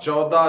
14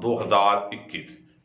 2021।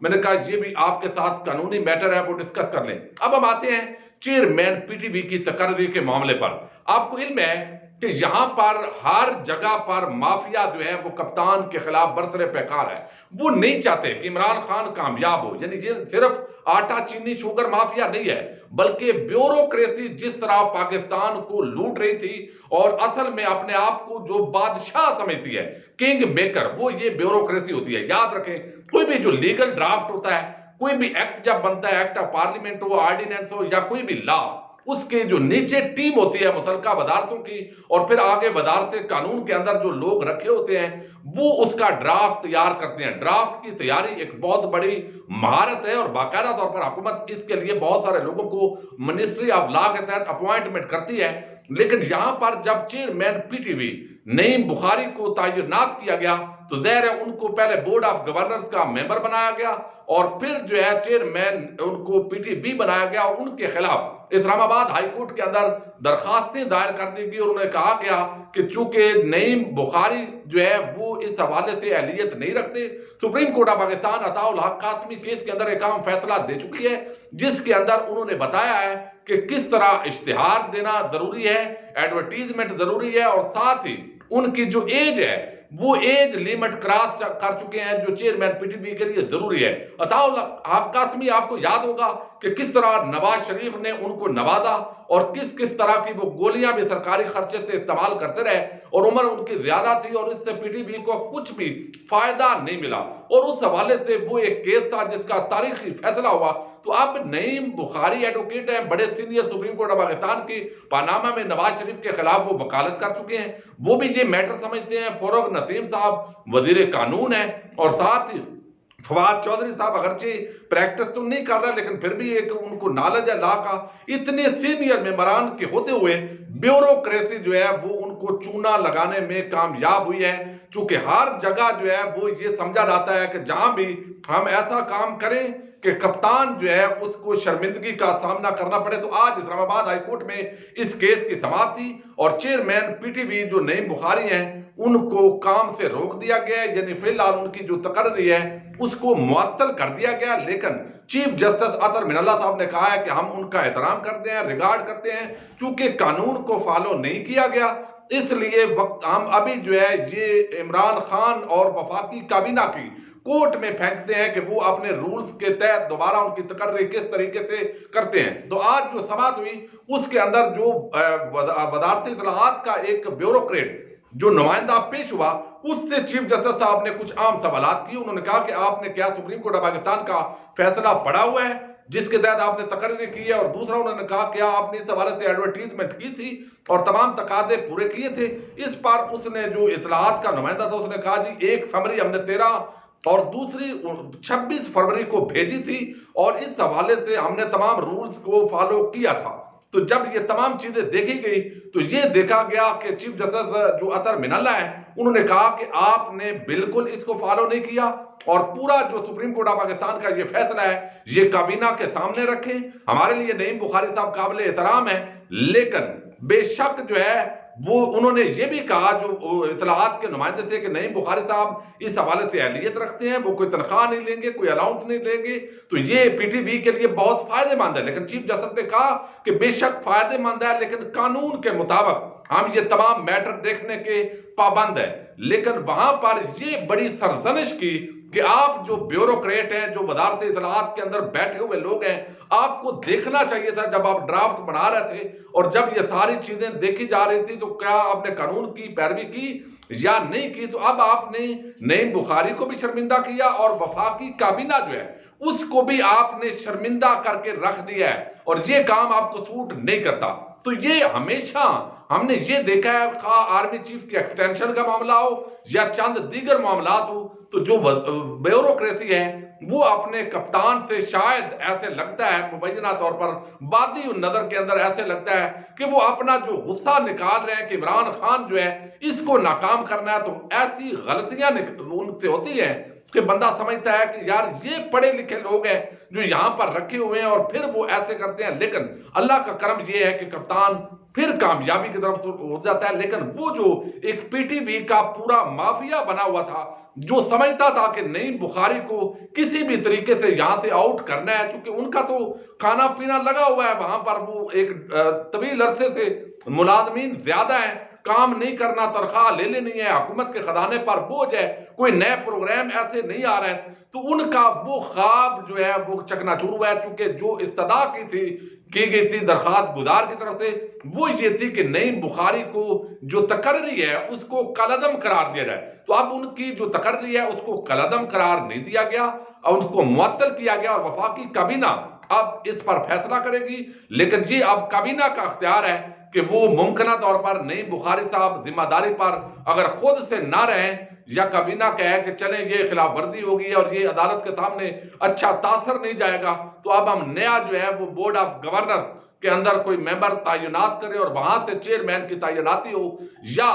میں نے کہا یہ بھی آپ کے ساتھ قانونی میٹر ہے، وہ ڈسکس کر لیں۔ اب ہم آتے ہیں چیئرمین پی ٹی وی کی تقرری کے معاملے پر۔ آپ کو علم ہے کہ یہاں پر ہر جگہ پر مافیا جو ہے وہ کپتان کے خلاف برسر پیکار ہے۔ وہ نہیں چاہتے کہ عمران خان کامیاب ہو، یعنی یہ صرف آٹا چینی شوگر مافیا نہیں ہے، بلکہ بیوروکریسی جس طرح پاکستان کو لوٹ رہی تھی اور اصل میں اپنے آپ کو جو بادشاہ سمجھتی ہے، کنگ میکر، وہ یہ بیوروکریسی ہوتی ہے۔ یاد رکھیں، کوئی بھی جو لیگل ڈرافٹ ہوتا ہے، کوئی بھی ایکٹ جب بنتا ہے، ایکٹ آف پارلیمنٹ ہو، آرڈیننس ہو یا کوئی بھی لا، اس کے جو نیچے ٹیم ہوتی ہے متعلقہ وزارتوں کی، اور پھر آگے وزارت قانون کے اندر جو لوگ رکھے ہوتے ہیں، وہ اس کا ڈرافٹ تیار کرتے ہیں۔ ڈرافٹ کی تیاری ایک بہت بڑی مہارت ہے اور باقاعدہ طور پر حکومت اس کے لیے بہت سارے لوگوں کو منسٹری آف لا کے تحت اپوائنٹمنٹ کرتی ہے۔ لیکن یہاں پر جب چیئرمین پی ٹی وی نعیم بخاری کو تعینات کیا گیا تو ظاہر ہے ان کو پہلے بورڈ آف گورنرز کا ممبر بنایا گیا اور پھر جو ہے چیئرمین ان کو پی ٹی وی بنایا گیا، اور ان کے خلاف اسلام آباد ہائی کورٹ کے اندر درخواستیں دائر کر دی گئی، اور انہیں کہا گیا کہ چونکہ نعیم بخاری جو ہے وہ اس حوالے سے اہلیت نہیں رکھتے۔ Supreme court of Pakistan Ata ul Haq Qasmi case کے اندر ایک اہم فیصلہ دے چکی ہے، جس کے اندر انہوں نے بتایا ہے کہ کس طرح اشتہار دینا ضروری ہے، ایڈورٹیزمنٹ ضروری ہے، اور ساتھ ہی ان کی جو ایج ہے وہ ایج لیمٹ کراس کر چکے ہیں جو چیئرمین پی ٹی وی کے لیے ضروری ہے۔ عطاء الحق قاسمی، آپ کو یاد ہوگا کہ کس طرح نواز شریف نے ان کو نوازا اور کس طرح کی وہ گولیاں بھی سرکاری خرچے سے استعمال کرتے رہے، اور عمر ان کی زیادہ تھی اور اس سے پی ٹی وی کو کچھ بھی فائدہ نہیں ملا، اور اس حوالے سے وہ ایک کیس تھا جس کا تاریخی فیصلہ ہوا۔ تو اب نعیم بخاری ایڈوکیٹ ہیں، بڑے senior supreme court of Pakistan کی، پاناما میں نواز شریف کے خلاف وہ وکالت کر چکے ہیں، وہ بھی یہ میٹر سمجھتے ہیں۔ فاروق نسیم صاحب وزیر قانون ہیں، اور ساتھ ہی فواد چودھری صاحب اگرچہ پریکٹس تو نہیں کر رہا لیکن پھر بھی ایک ان کو نالج ہے لا کا۔ اتنے سینئر ممبران کے ہوتے ہوئے بیوروکریسی جو ہے وہ ان کو چونا لگانے میں کامیاب ہوئی ہے، چونکہ ہر جگہ جو ہے وہ یہ سمجھا جاتا ہے کہ جہاں بھی ہم ایسا کام کریں کہ کپتان جو ہے اس کو شرمندگی کا سامنا کرنا پڑے۔ تو آج اسلام آباد ہائی کورٹ میں اس کیس کی سماعت تھی، اور چیئرمین پی ٹی وی جو نعیم بخاری ہیں ان کو کام سے روک دیا گیا ہے، یعنی فی الحال ان کی جو تقرری ہے اس کو معطل کر دیا گیا۔ لیکن چیف جسٹس اطہر من اللہ صاحب نے کہا ہے کہ ہم ان کا احترام کرتے ہیں، ریگارڈ کرتے ہیں، چونکہ قانون کو فالو نہیں کیا گیا، اس لیے ہم ابھی جو ہے یہ عمران خان اور وفاقی کابینہ کی کورٹ میں پھینکتے ہیں کہ وہ اپنے رولز کے تحت دوبارہ ان کی تقرری کس طریقے سے کرتے ہیں۔ تو آج جو سماعت ہوئی اس کے اندر جو وزارت اطلاعات کا ایک بیوروکریٹ جو نمائندہ پیش ہوا، اس سے چیف جسٹس صاحب نے کچھ عام سوالات کی۔ انہوں نے کہا کہ آپ نے کیا سپریم کورٹ آف پاکستان کا فیصلہ پڑھا ہوا ہے جس کے تحت آپ نے تقرری کی ہے، اور دوسرا انہوں نے کہا کیا آپ نے اس حوالے سے ایڈورٹیزمنٹ کی تھی اور تمام تقاضے پورے کیے تھے۔ اس پر اس نے جو اطلاعات کا نمائندہ تھا اس نے کہا جی ایک سمری ہم نے 13 اور دوسری 26 فروری کو بھیجی تھی، اور اس حوالے سے ہم نے تمام رولز کو فالو کیا تھا۔ تو جب یہ تمام چیزیں دیکھی گئی تو یہ دیکھا گیا کہ چیف جسٹس جو اطہر من اللہ ہیں انہوں نے کہا کہ آپ نے بالکل اس کو فالو نہیں کیا، اور پورا جو سپریم کورٹ آف پاکستان کا یہ فیصلہ ہے یہ کابینہ کے سامنے رکھیں۔ ہمارے لیے نعیم بخاری صاحب قابل احترام ہیں، لیکن بے شک جو ہے وہ انہوں نے یہ بھی کہا جو اطلاعات کے نمائندے تھے کہ نعیم بخاری صاحب اس حوالے سے اہلیت رکھتے ہیں، وہ کوئی تنخواہ نہیں لیں گے، کوئی الاؤنس نہیں لیں گے، تو یہ پی ٹی وی کے لیے بہت فائدہ مند ہے۔ لیکن چیف جسٹس نے کہا کہ بے شک فائدہ مند ہے لیکن قانون کے مطابق ہم یہ تمام میٹر دیکھنے کے پابند ہیں۔ لیکن وہاں پر یہ بڑی سرزنش کی کہ آپ جو بیوروکریٹ ہیں، جو وزارت اطلاعات کے اندر بیٹھے ہوئے لوگ ہیں، آپ کو دیکھنا چاہیے تھا جب آپ ڈرافٹ بنا رہے تھے اور جب یہ ساری چیزیں دیکھی جا رہی تھی تو کیا آپ نے قانون کی پیروی کی یا نہیں کی۔ تو اب آپ نے نعیم بخاری کو بھی شرمندہ کیا اور وفاقی کابینہ جو ہے اس کو بھی آپ نے شرمندہ کر کے رکھ دیا ہے، اور یہ کام آپ کو سوٹ نہیں کرتا۔ تو یہ ہمیشہ ہم نے یہ دیکھا ہے، خواہ آرمی چیف کی ایکسٹینشن کا معاملہ ہو یا چند دیگر معاملات ہو، تو جو بیوروکریسی ہے وہ اپنے کپتان سے شاید ایسے لگتا ہے مبینہ طور پر بادی النظر کے اندر ایسے لگتا ہے کہ وہ اپنا جو غصہ نکال رہے ہیں کہ عمران خان جو ہے اس کو ناکام کرنا ہے۔ تو ایسی غلطیاں ان سے ہوتی ہیں کہ بندہ سمجھتا ہے کہ یار یہ پڑھے لکھے لوگ ہیں جو یہاں پر رکھے ہوئے ہیں اور پھر وہ ایسے کرتے ہیں۔ لیکن اللہ کا کرم یہ ہے کہ کپتان پھر کامیابی کی طرف ہو جاتا ہے، لیکن وہ جو ایک پی ٹی وی کا پورا مافیا بنا ہوا تھا جو سمجھتا تھا کہ نعیم بخاری کو کسی بھی طریقے سے یہاں سے آؤٹ کرنا ہے، چونکہ ان کا تو کھانا پینا لگا ہوا ہے وہاں پر، وہ ایک طویل عرصے سے ملازمین زیادہ ہیں، کام نہیں کرنا، تنخواہ لے لینی ہے، حکومت کے خزانے پر بوجھ ہے، کوئی نئے پروگرام ایسے نہیں آ رہے ہیں، تو ان کا وہ خواب جو ہے وہ چکنا چور ہوا ہے، چونکہ جو استدعا کی گئی تھی درخواست گزار کی طرف سے وہ یہ تھی کہ نعیم بخاری کو جو تقرری ہے اس کو کالعدم قرار دیا جائے، تو اب ان کی جو تقرری ہے اس کو کالعدم قرار نہیں دیا گیا اور اس کو معطل کیا گیا، اور وفاقی کابینہ اب اس پر فیصلہ کرے گی، لیکن جی اب کابینہ کا اختیار ہے کہ وہ ممکنہ طور پر نعیم بخاری صاحب ذمہ داری پر اگر خود سے نہ رہیں یا کابینہ کہے کہ چلیں یہ خلاف ورزی ہوگی اور یہ عدالت کے سامنے اچھا تاثر نہیں جائے گا، تو اب ہم نیا جو ہے وہ بورڈ آف گورنر کے اندر کوئی ممبر تعینات کرے اور وہاں سے چیئرمین کی تعیناتی ہو، یا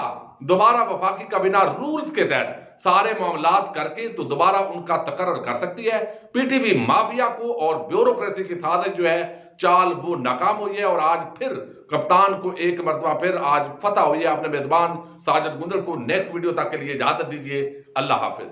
دوبارہ وفاقی کابینہ رولز کے تحت سارے معاملات کر کے تو دوبارہ ان کا تقرر کر سکتی ہے۔ پی ٹی وی مافیا کو اور بیوروکریسی کی سازش جو ہے چال وہ ناکام ہوئی ہے، اور آج پھر کپتان کو ایک مرتبہ پھر آج فتح ہوئی ہے۔ اپنے میزبان ساجد گندل کو نیکسٹ ویڈیو تک کے لیے اجازت دیجیے، اللہ حافظ۔